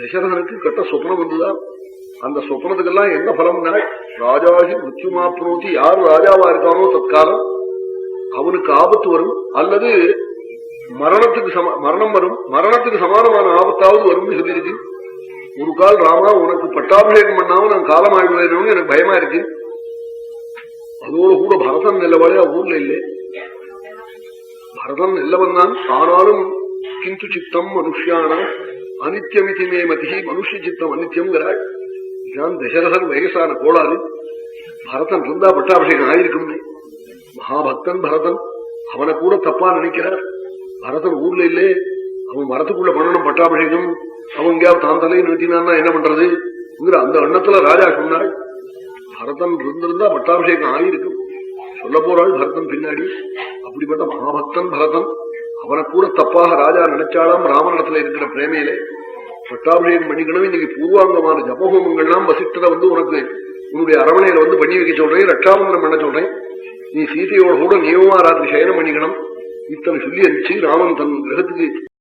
தசரதனுக்கு கெட்ட சொப்னம் வந்துதான். அந்த சொப்னத்துக்கெல்லாம் என்ன பலம்னா, ராஜாகி மிருத்யுமாப்னோதி, யார் ராஜாவா இருக்கானோ தற்காலம் அவனுக்கு ஆபத்து வரும், அல்லது மரணம் வரும், மரணத்துக்கு சமானமான ஆபத்தாவது வரும்னு சொல்லியிருக்கு. ஒரு கால் ராமா உனக்கு பட்டாபிஷேகம் பண்ணாம நான் காலம் ஆகிடுவேன்னு எனக்கு பயமா இருக்கு. அதோடு கூட பரதன் நல்லவாளே ஊர்ல இல்லை. பரதன் நல்லவன் தான், ஆனாலும் கிந்து சித்தம் மனுஷியான அனித்யமிதிமே மதி, மனுஷ சித்தம் அனித்யம்ங்கிறாள். இதான் தசரதன் வயசான கோளாறு. பரதன் இருந்தா பட்டாபிஷேகம் ஆயிருக்கும். மகாபக்தன் பரதன், அவனை கூட தப்பா நினைக்கிறார். பரதன் ஊர்ல இல்லே, அவன் மரத்துக்குள்ள பண்ணணும் பட்டாபிஷேகம், அவன் எங்கேயாவது தான் தலையை நிறுத்தினான்னா என்ன பண்றது அந்த எண்ணத்துல ராஜா சொன்னாள். பரதன் இருந்திருந்தா பட்டாபிஷேகம் ஆயிருக்கும் சொல்ல போறாள் பரதன் பின்னாடி. அப்படிப்பட்ட மகாபக்தன் பரதன், அவனை கூட தப்பாக ராஜா நினைச்சாலாம். ராமனிடத்துல இருக்கிற பிரேமையிலே பட்டாபிஷேகம் பண்ணிக்கணும். இன்னைக்கு பூர்வாங்கமான ஜபஹோமங்கள்லாம் வசிஷ்டரை உனக்கு உன்னுடைய அரவணையில பண்ணி வைக்க சொல்றேன், ரட்சாபந்தனம் பண்ண சொல்றேன். நீ சீதையோட கூட நியமமா ராத்திரி சயனம் பண்ணிக்கணும். இத்தனை சொல்லி அனுப்பிச்சு ராமன் தன் கிரகத்துக்கு